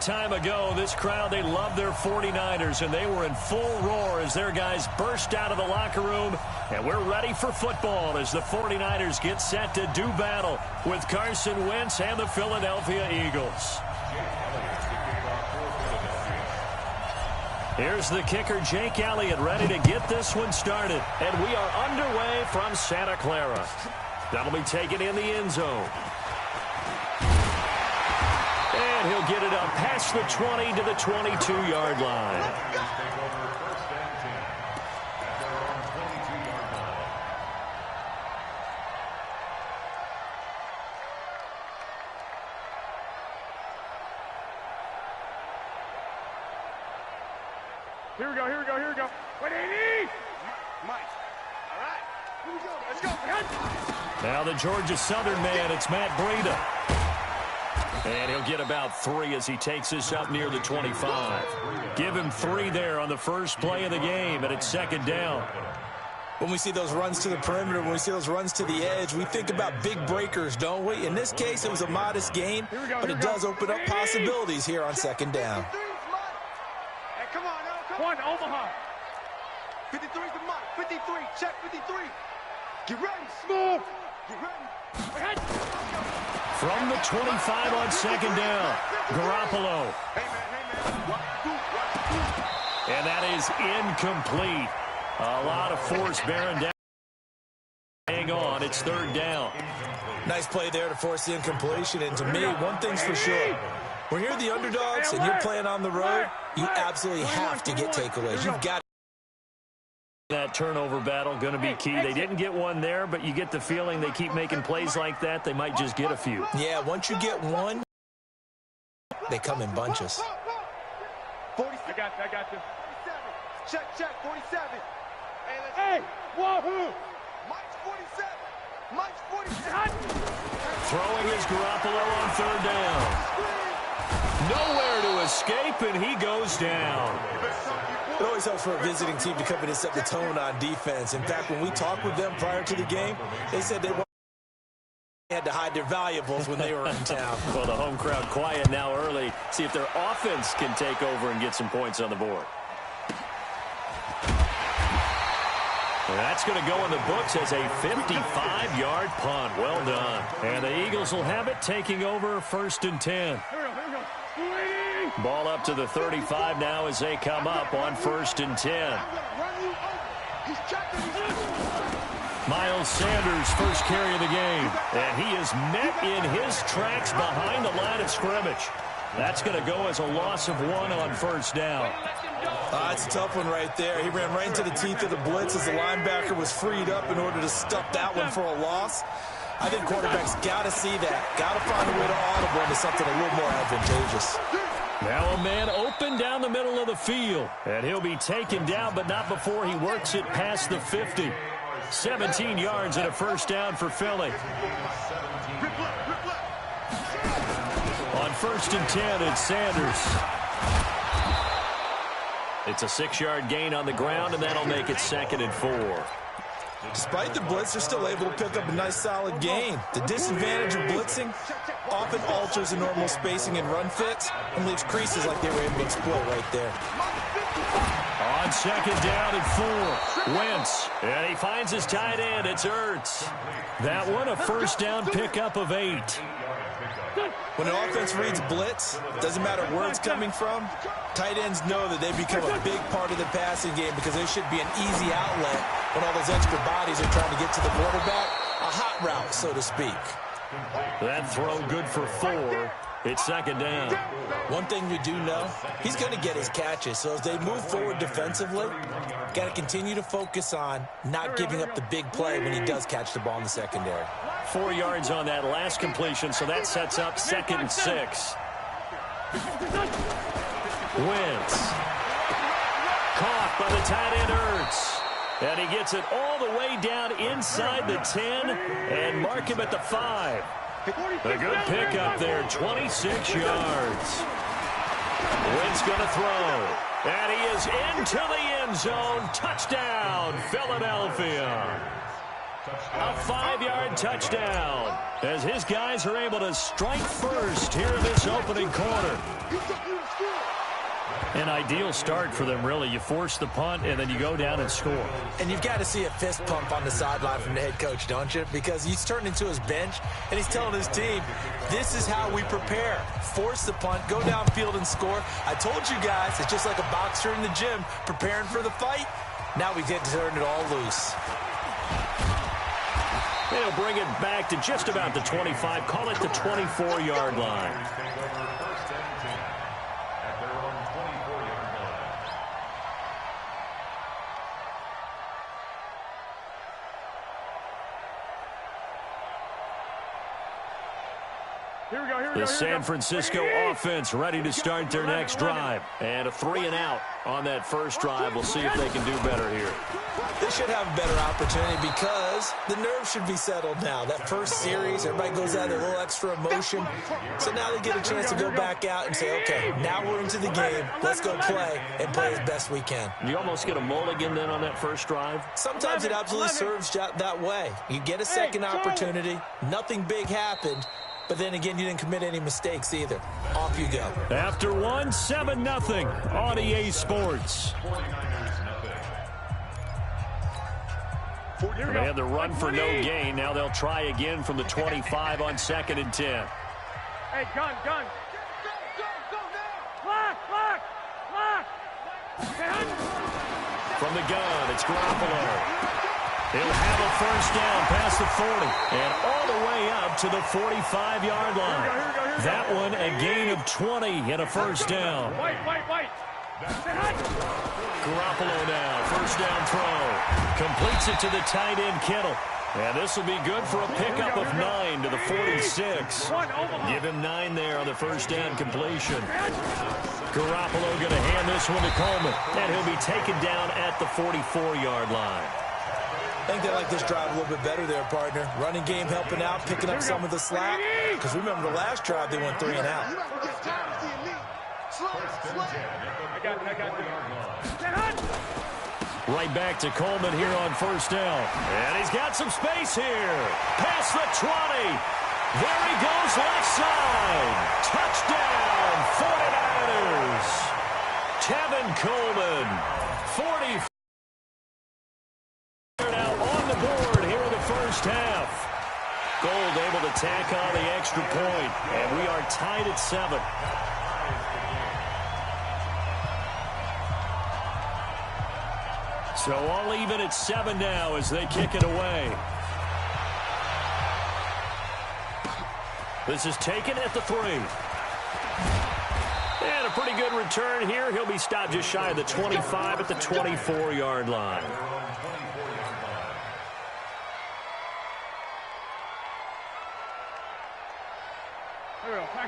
Time ago, this crowd, they love their 49ers, and they were in full roar as their guys burst out of the locker room. And we're ready for football as the 49ers get set to do battle with Carson Wentz and the Philadelphia Eagles. Here's the kicker, Jake Elliott, ready to get this one started. And we are underway from Santa Clara. That'll be taken in the end zone. And he'll get it up past the 20 to the 22-yard line. Here we go. What do you need? Mike. All right. Here we go. Let's go. Now the Georgia Southern man, it's Matt Breida. And he'll get about 3 as he takes this up near the 25. Give him 3 there on the first play of the game, and it's second down. When we see those runs to the perimeter, when we see those runs to the edge, we think about big breakers, don't we? In this case, it was a modest gain, but it does open up possibilities here on second down. Hey, come on, now. One, Omaha. 53 to Mike. 53. Check 53. Get ready. Smooth. Get ready. From the 25 on second down, Garoppolo. And that is incomplete. A lot of force bearing down. Hang on, it's third down. Nice play there to force the incompletion. And to me, one thing's for sure. When you're the underdogs and you're playing on the road, you absolutely have to get takeaways. You've got that turnover battle going to be key. They didn't get one there, but you get the feeling they keep making plays like that, they might just get a few. Yeah, once you get one, they come in bunches. 47. I got you. 47. Check, 47. Hey, wahoo! Mike's 47. Mike's 47. Throwing is Garoppolo on third down. Nowhere to escape, and he goes down. It always helps for a visiting team to come in and set the tone on defense. In fact, when we talked with them prior to the game, they said they had to hide their valuables when they were in town. Well, the home crowd quiet now early. See if their offense can take over and get some points on the board. And that's going to go in the books as a 55-yard punt. Well done. And the Eagles will have it, taking over first and 10. Ball up to the 35 now as they come up on first and 10. Miles Sanders, first carry of the game. And he is met in his tracks behind the line of scrimmage. That's going to go as a loss of 1 on first down. That's a tough one right there. He ran right into the teeth of the blitz as the linebacker was freed up in order to stuff that one for a loss. I think quarterbacks got to see that. Got to find a way to audible into something a little more advantageous. Now a man open down the middle of the field. And he'll be taken down, but not before he works it past the 50. 17 yards and a first down for Philly. On first and 10, it's Sanders. It's a 6-yard gain on the ground, and that'll make it second and 4. Despite the blitz, they're still able to pick up a nice solid gain. The disadvantage of blitzing often alters the normal spacing and run fits and leaves creases like they were able to exploit right there. On second down and 4, Wentz. And he finds his tight end. It's Ertz. That one a first down pickup of 8. When an offense reads blitz, doesn't matter where it's coming from, tight ends know that they become a big part of the passing game because there should be an easy outlet when all those extra bodies are trying to get to the quarterback. A hot route, so to speak. That throw good for 4. It's second down. One thing we do know, he's going to get his catches. So as they move forward defensively, got to continue to focus on not giving up the big play when he does catch the ball in the secondary. 4 yards on that last completion, so that sets up second and 6. Wentz. Caught by the tight end Ertz. And he gets it all the way down inside the 10 and mark him at the 5. A good pickup there, 26 yards. Wentz going to throw. And he is into the end zone. Touchdown, Philadelphia. A 5-yard touchdown as his guys are able to strike first here in this opening quarter. An ideal start for them, really. You force the punt, and then you go down and score. And you've got to see a fist pump on the sideline from the head coach, don't you? Because he's turned into his bench, and he's telling his team, this is how we prepare. Force the punt, go downfield and score. I told you guys, it's just like a boxer in the gym preparing for the fight. Now we get to turn it all loose. They'll bring it back to just about the 25. Call it the 24-yard line. The San Francisco offense ready to start their next drive. And a 3-and-out on that first drive. We'll see if they can do better here. They should have a better opportunity because the nerves should be settled now. That first series, everybody goes out with a little extra emotion. So now they get a chance to go back out and say, okay, now we're into the game. Let's go play and play as best we can. You almost get a mulligan then on that first drive? Sometimes it absolutely serves that way. You get a second opportunity. Nothing big happened. But then again, you didn't commit any mistakes either. Off you go. After one, 7-0 on EA Sports. They had the run for no gain. Now they'll try again from the 25 on 2nd and 10. Hey, gun. Lock. From the gun, it's Garoppolo. He'll have a first down past the 40 and all the way up to the 45-yard line. That one a gain of 20 and a first down. Wait. Garoppolo now, first down throw. Completes it to the tight end, Kittle. And this will be good for a pickup of 9 to the 46. Give him 9 there on the first down completion. Garoppolo going to hand this one to Coleman. And he'll be taken down at the 44-yard line. I think they like this drive a little bit better there, partner. Running game helping out, picking up some of the slack. Because remember the last drive, they went 3 and out. Right back to Coleman here on first down. And he's got some space here. Past the 20. There he goes left side. Touchdown, 49ers. Tevin Coleman, 40. Now on the board here in the first half. Gold able to tack on the extra point. And we are tied at 7. So all even at 7 now as they kick it away. This is taken at the 3. And a pretty good return here. He'll be stopped just shy of the 25 at the 24-yard line.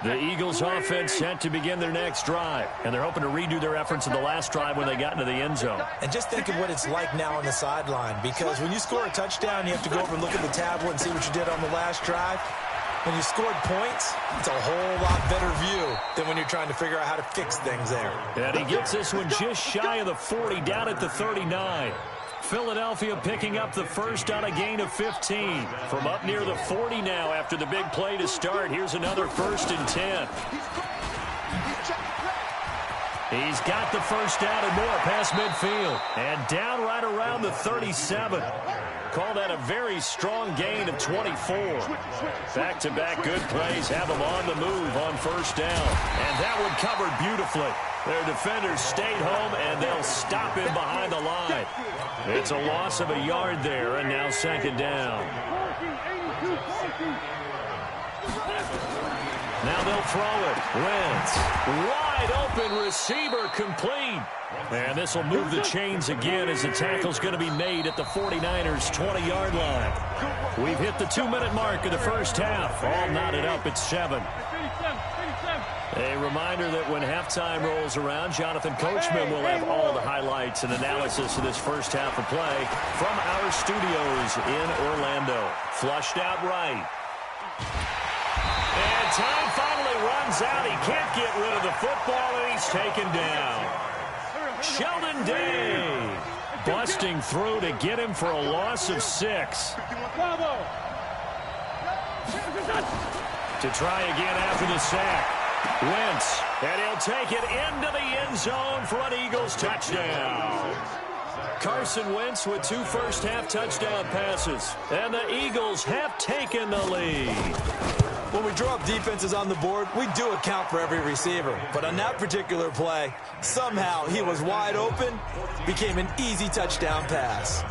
The Eagles offense set to begin their next drive. And they're hoping to redo their efforts in the last drive when they got into the end zone. And just think of what it's like now on the sideline. Because when you score a touchdown, you have to go over and look at the tablet and see what you did on the last drive. When you scored points, it's a whole lot better view than when you're trying to figure out how to fix things there. And he gets this one just shy of the 40, down at the 39. Philadelphia picking up the first on a gain of 15. From up near the 40 now after the big play to start. Here's another 1st and 10. He's got the first down and more past midfield. And down right around the 37. Call that a very strong gain of 24. Back-to-back good plays have him on the move on first down. And that one covered beautifully. Their defenders stayed home, and they'll stop him behind the line. It's a loss of a yard there, and now 2nd down. Now they'll throw it. Wentz, wide open receiver, complete. And this will move the chains again as the tackle's going to be made at the 49ers' 20-yard line. We've hit the 2-minute mark of the first half. All knotted up at 7. A reminder that when halftime rolls around, Jonathan Coachman will have all the highlights and analysis of this first half of play from our studios in Orlando. Flushed out right. And time finally runs out. He can't get rid of the football, and he's taken down. Sheldon Day busting through to get him for a loss of 6. To try again after the sack. Wentz, and he'll take it into the end zone for an Eagles touchdown. Carson Wentz with 2 first-half touchdown passes, and the Eagles have taken the lead. When we draw up defenses on the board, we do account for every receiver. But on that particular play, somehow he was wide open, became an easy touchdown pass.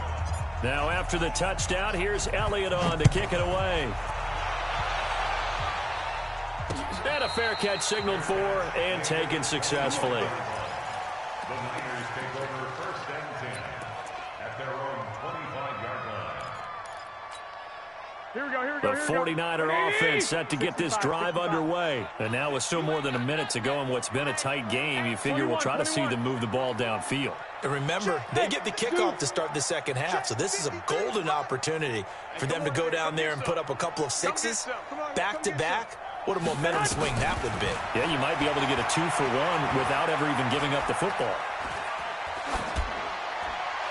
Now after the touchdown, here's Elliott on to kick it away. And a fair catch signaled for and taken successfully. The Niners take over 1st and 10 at their own 25-yard line. Here we go. The 49er offense set to get this drive underway. And now with still more than a minute to go in what's been a tight game, you figure we'll try to see them move the ball downfield. And remember, they get the kickoff to start the second half, so this is a golden opportunity for them to go down there and put up a couple of 6s back-to-back. What a momentum swing that would be. Yeah, you might be able to get a 2-for-1 without ever even giving up the football.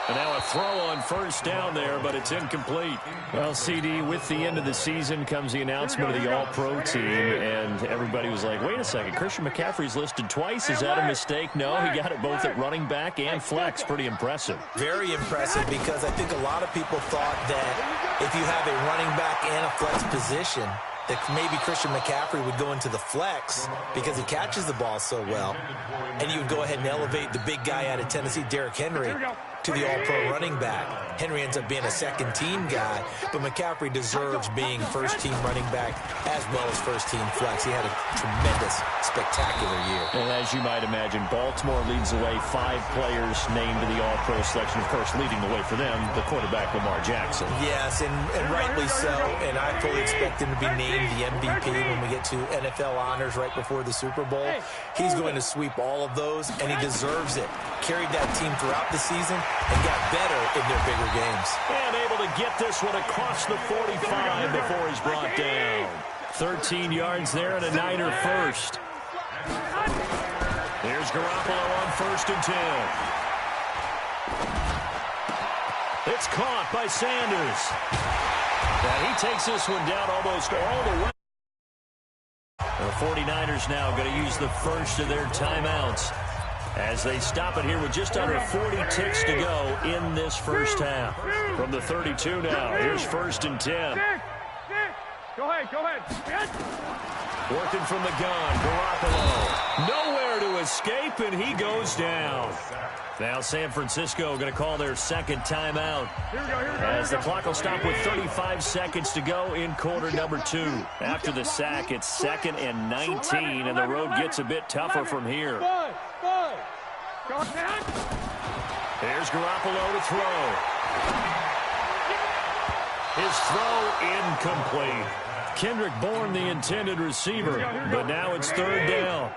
And now a throw on first down there, but it's incomplete. Well, CD, with the end of the season comes the announcement of the All-Pro team, and everybody was like, wait a second, Christian McCaffrey's listed twice. Is that a mistake? No, he got it both at running back and flex. Pretty impressive. Very impressive, because I think a lot of people thought that if you have a running back and a flex position, that maybe Christian McCaffrey would go into the flex because he catches the ball so well, and you would go ahead and elevate the big guy out of Tennessee, Derrick Henry, to the All-Pro running back. Henry ends up being a second-team guy, but McCaffrey deserves being first-team running back as well as first-team flex. He had a tremendous, spectacular year. And as you might imagine, Baltimore leads the way. 5 players named to the All-Pro selection. Of course, leading the way for them, the quarterback Lamar Jackson. Yes, and rightly so, and I fully expect him to be named the MVP when we get to NFL honors right before the Super Bowl. He's going to sweep all of those, and he deserves it. Carried that team throughout the season and got better in their bigger games. And able to get this one across the 45 before he's brought down. 13 yards there and a Niner first. Here's Garoppolo on 1st and 10. It's caught by Sanders. And he takes this one down almost all the way. The 49ers now going to use the first of their timeouts as they stop it here with just under 40 ticks to go in this first half. From the 32 now, here's 1st and 10. Go ahead. Working from the gun, Garoppolo. Nowhere to escape, and he goes down. Now San Francisco going to call their second timeout. As the clock will stop with 35 seconds to go in quarter number 2. After the sack, it's 2nd and 19, and the road gets a bit tougher from here. Here's Garoppolo to throw. His throw incomplete. Kendrick Bourne, the intended receiver, but now it's 3rd down.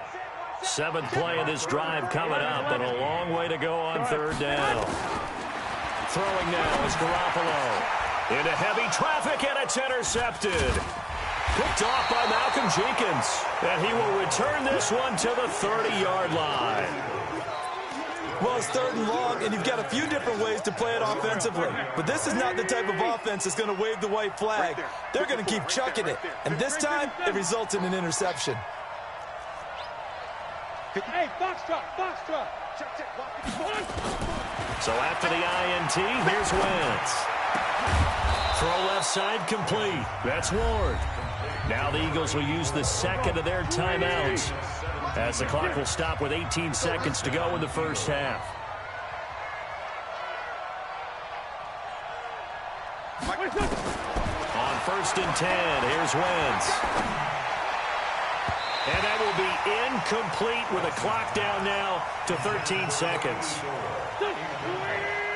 7th play of this drive coming up, and a long way to go on 3rd down. Throwing now is Garoppolo. Into heavy traffic, and it's intercepted. Picked off by Malcolm Jenkins, and he will return this one to the 30-yard line. Well, it's 3rd and long, and you've got a few different ways to play it offensively. But this is not the type of offense that's going to wave the white flag. They're going to keep chucking it. And this time, it results in an interception. Hey, box truck. So after the INT, here's Wentz. Throw left side complete. That's Ward. Now the Eagles will use the 2nd of their timeouts, as the clock will stop with 18 seconds to go in the first half. On 1st and 10, here's Wentz. And that will be incomplete with a clock down now to 13 seconds.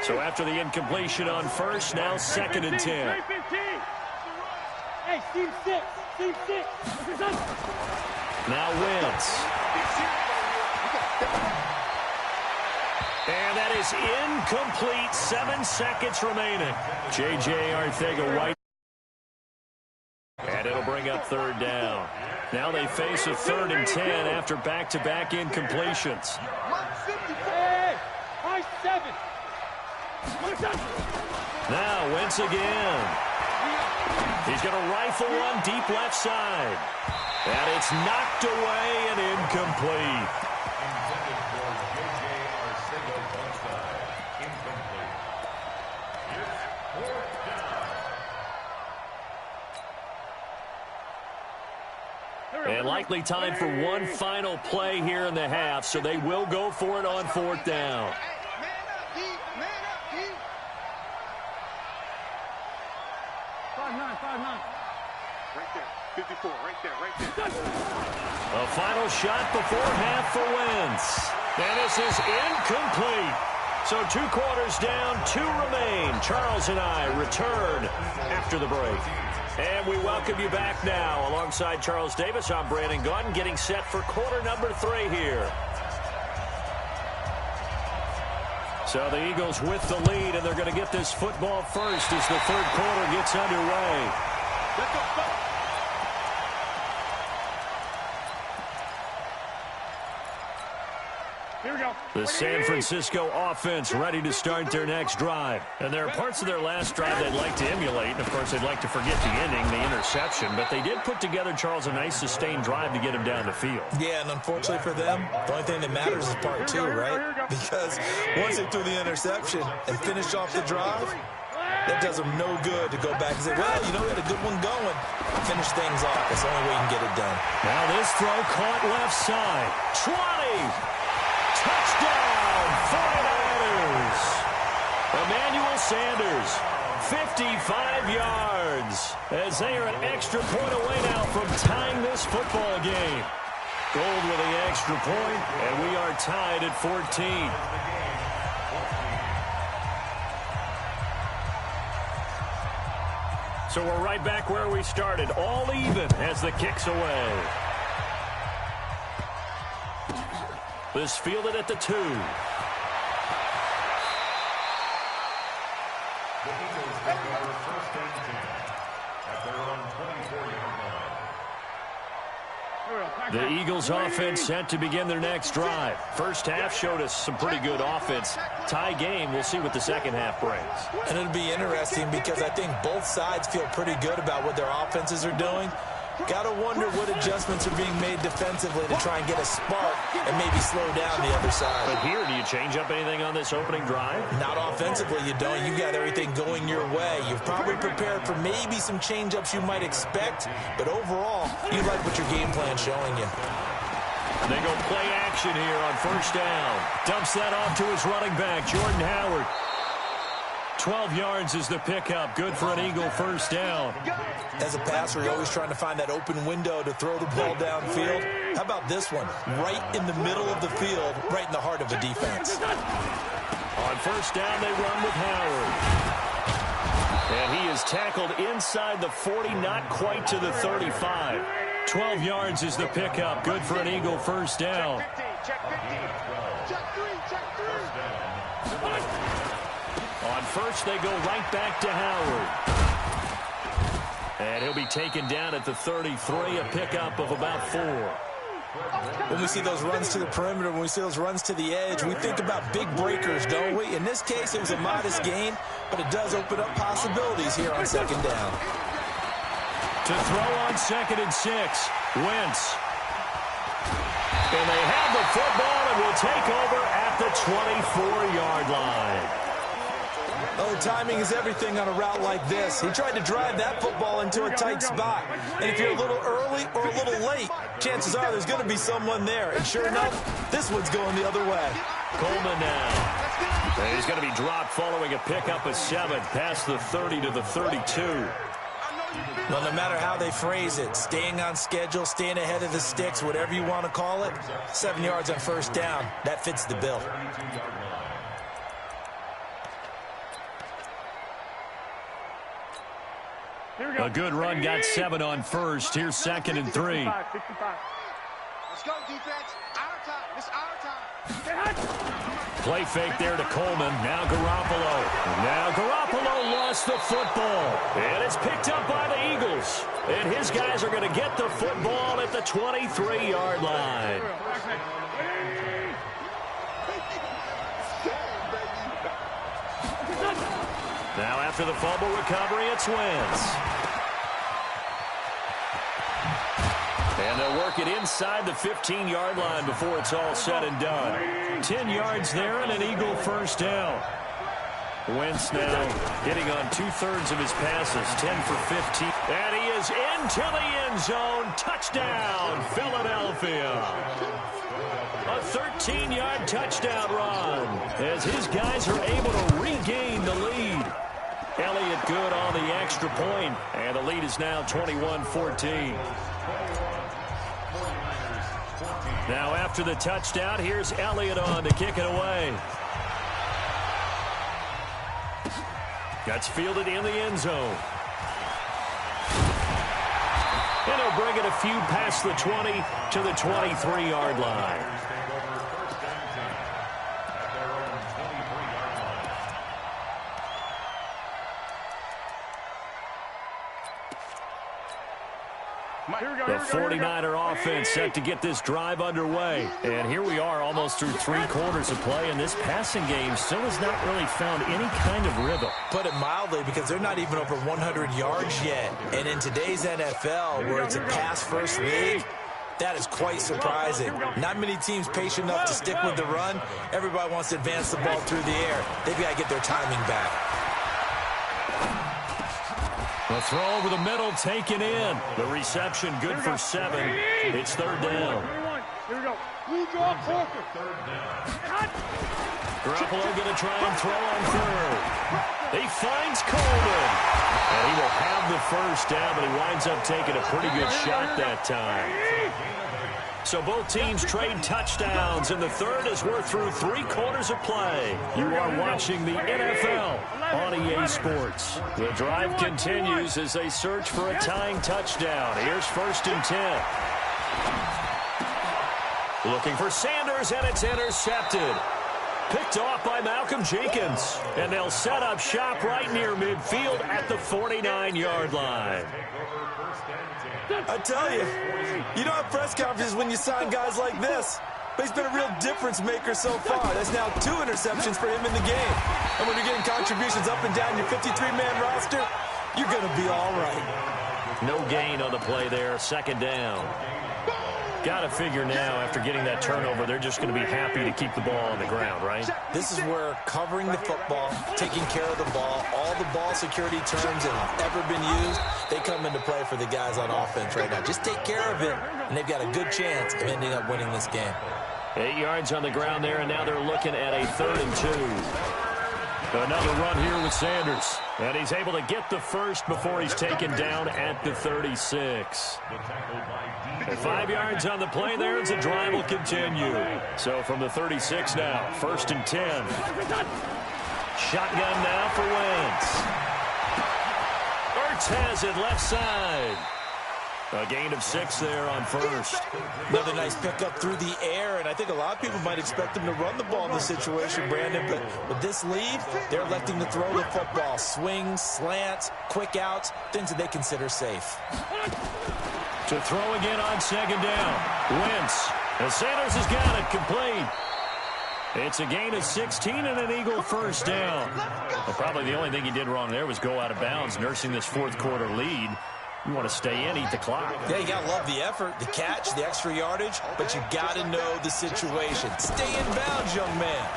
So after the incompletion on 1st, now 2nd and 10. Hey, team 6. Now Wentz. And that is incomplete. 7 seconds remaining. J.J. Arthega-White. And it'll bring up 3rd down. Now they face a 3rd and 10 after back-to-back incompletions. Hey, high 7. Now Wentz again. He's going to rifle one deep left side. And it's knocked away and incomplete. Intended for J.J. Arcega-Whiteside. Incomplete. It's fourth down. And likely time for one final play here in the half, so they will go for it on fourth down. Right there. 54, right there. A final shot before half for Wentz. And this is incomplete. So 2 quarters down, 2 remain. Charles and I return after the break. And we welcome you back now. Alongside Charles Davis, I'm Brandon Gaudin, getting set for quarter number 3 here. So the Eagles with the lead, and they're going to get this football first as the third quarter gets underway. Let's go. Here we go. The San Francisco offense ready to start their next drive. And there are parts of their last drive they'd like to emulate. And, of course, they'd like to forget the ending, the interception. But they did put together, Charles, a nice sustained drive to get him down the field. Yeah, and unfortunately for them, the only thing that matters is part 2, right? Because once they threw the interception and finished off the drive, that does them no good to go back and say, well, you know, we had a good one going. Finish things off. That's the only way you can get it done. Now this throw caught left side. 20! Touchdown, 49ers. Emmanuel Sanders, 55 yards, as they are an extra point away now from tying this football game. Gold with the extra point, and we are tied at 14. So we're right back where we started, all even as the kick's away. This fielded at the 2. The Eagles take over first and 10 at their own 24-yard line. The Eagles offense set to begin their next drive. First half showed us some pretty good offense. Tie game, we'll see what the second half brings. And it'll be interesting because I think both sides feel pretty good about what their offenses are doing. Got to wonder what adjustments are being made defensively to try and get a spark and maybe slow down the other side. But here, do you change up anything on this opening drive? Not offensively, you don't. You got everything going your way. You've probably prepared for maybe some change-ups you might expect, but overall, you like what your game plan's showing you. They go play action here on first down. Dumps that off to his running back, Jordan Howard. 12 yards is the pickup. Good for an Eagle first down. As a passer, you're always trying to find that open window to throw the ball downfield. How about this one? Right in the middle of the field, right in the heart of a defense. On first down, they run with Howard. And he is tackled inside the 40, not quite to the 35. 12 yards is the pickup. Good for an Eagle first down. Check 15. Check 3. On first, they go right back to Howard. And he'll be taken down at the 33, a pickup of about 4. When we see those runs to the perimeter, when we see those runs to the edge, we think about big breakers, don't we? In this case, it was a modest gain, but it does open up possibilities here on second down. To throw on second and 6, Wentz. And they have the football and will take over at the 24-yard line. Oh, timing is everything on a route like this. He tried to drive that football into a tight spot. And if you're a little early or a little late, chances are there's going to be someone there. And sure enough, this one's going the other way. Coleman now. And he's going to be dropped following a pickup of 7 past the 30 to the 32. Well, no matter how they phrase it, staying on schedule, staying ahead of the sticks, whatever you want to call it, 7 yards on first down, that fits the bill. A good run, got 7 on first. Here's second and 3. Let's go, defense. Our time. It's our time. Play fake there to Coleman. Now Garoppolo lost the football. And it's picked up by the Eagles. And his guys are going to get the football at the 23-yard line. After the fumble recovery, it's Wentz. And they'll work it inside the 15-yard line before it's all said and done. 10 yards there and an Eagle first down. Wentz now hitting on 2/3 of his passes, 10 for 15. And he is into the end zone. Touchdown, Philadelphia. A 13-yard touchdown run as his guys are able to regain the lead. Elliott good on the extra point, and the lead is now 21-14. Now after the touchdown, here's Elliott on to kick it away. That's fielded in the end zone. And he'll bring it a few past the 20 to the 23-yard line. The 49er offense set to get this drive underway. And here we are almost through 3 quarters of play, and this passing game still has not really found any kind of rhythm. Put it mildly, because they're not even over 100 yards yet. And in today's NFL, where it's a pass-first league, that is quite surprising. Not many teams patient enough to stick with the run. Everybody wants to advance the ball through the air. They've got to get their timing back. The throw over the middle taken in. The reception good for 7. It's 3rd down. Here we go. Garoppolo going to try and throw on 3rd. He finds Coleman. And he will have the first down, but he winds up taking a pretty good shot that time. So both teams trade touchdowns, and the third as we're through 3 quarters of play. You are watching the NFL on EA Sports. The drive continues as they search for a tying touchdown. Here's 1st and 10. Looking for Sanders, and it's intercepted. Picked off by Malcolm Jenkins. And they'll set up shop right near midfield at the 49-yard line. I tell you, you don't have press conferences when you sign guys like this. But he's been a real difference maker so far. That's now 2 interceptions for him in the game. And when you're getting contributions up and down your 53-man roster, you're going to be all right. No gain on the play there. 2nd down. Got to figure now, after getting that turnover, they're just going to be happy to keep the ball on the ground, right? This is where covering the football, taking care of the ball, all the ball security terms that have ever been used, they come into play for the guys on offense right now. Just take care of it, and they've got a good chance of ending up winning this game. 8 yards on the ground there, and now they're looking at a 3rd and 2. Another run here with Sanders. And he's able to get the first before he's taken down at the 36. 5 yards on the play there as the drive will continue. So from the 36 now, 1st and 10. Shotgun now for Wentz. Ertz has it left side. A gain of 6 there on 1st. Another nice pickup through the air, and I think a lot of people might expect him to run the ball in this situation, Brandon, but with this lead, they're electing to throw the football. Swings, slants, quick outs, things that they consider safe. To throw again on 2nd down. Wentz. And Sanders has got it complete. It's a gain of 16 and an Eagle first down. Well, probably the only thing he did wrong there was go out of bounds, nursing this 4th quarter lead. You want to stay in, eat the clock. Yeah, you got to love the effort, the catch, the extra yardage, but you got to know the situation. Stay in bounds, young man.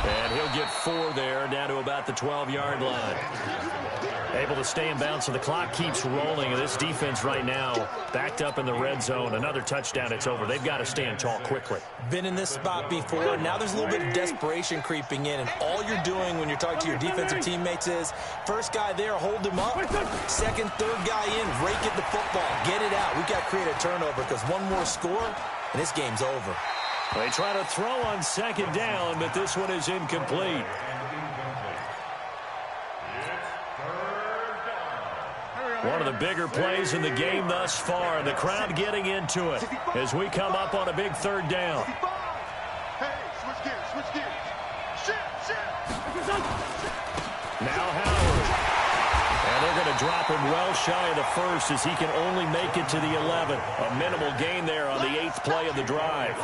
And he'll get 4 there, down to about the 12-yard line. Able to stay in bounds, so the clock keeps rolling. And this defense right now backed up in the red zone. Another touchdown, it's over. They've got to stand tall quickly. Been in this spot before. Now there's a little bit of desperation creeping in. And all you're doing when you're talking to your defensive teammates is, first guy there, hold him up. 2nd, 3rd guy in, rake at the football. Get it out. We've got to create a turnover because one more score, and this game's over. They try to throw on 2nd down, but this one is incomplete. One of the bigger plays in the game thus far, and the crowd getting into it as we come up on a big 3rd down. Hey, switch gears. Shit. Now Howard. And they're going to drop him well shy of the 1st as he can only make it to the 11. A minimal gain there on the 8th play of the drive.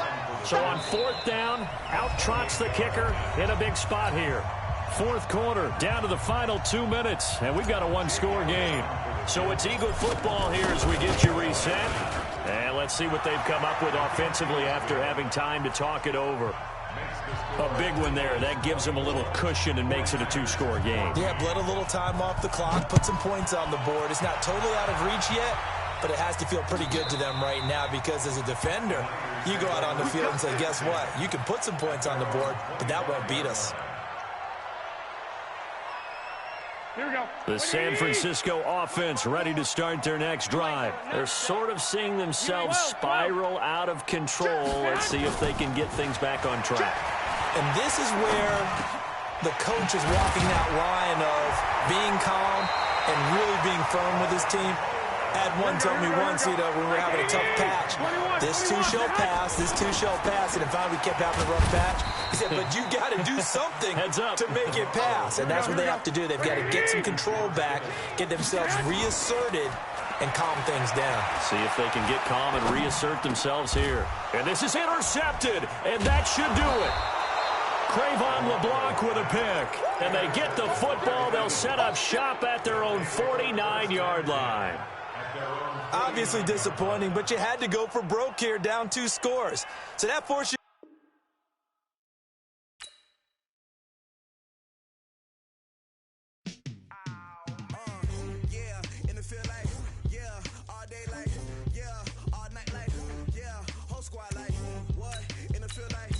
So on 4th down, out trots the kicker in a big spot here. Fourth quarter, down to the final 2 minutes, and we've got a one-score game. So it's Eagle football here as we get you reset. And let's see what they've come up with offensively after having time to talk it over. A big one there. That gives them a little cushion and makes it a two-score game. Yeah, bled a little time off the clock, put some points on the board. It's not totally out of reach yet, but it has to feel pretty good to them right now because as a defender, you go out on the field and say, guess what? You can put some points on the board, but that won't beat us. Here we go. The San Francisco offense ready to start their next drive. They're sort of seeing themselves spiral out of control. Let's see if they can get things back on track. And this is where the coach is walking that line of being calm and really being firm with his team. Had one told me once, when we were having a tough patch, this too shall pass, this too shall pass, and finally we kept having a rough patch. He said, but you got to do something to make it pass, and that's what they have to do. They've got to get some control back, get themselves reasserted, and calm things down. See if they can get calm and reassert themselves here. And this is intercepted, and that should do it. Crayvon LeBlanc with a pick, and they get the football. They'll set up shop at their own 49-yard line. Obviously disappointing, but you had to go for broke here, down 2 scores. So that forced you. In the field like, all day like, all night like, whole squad like, what? In the field like,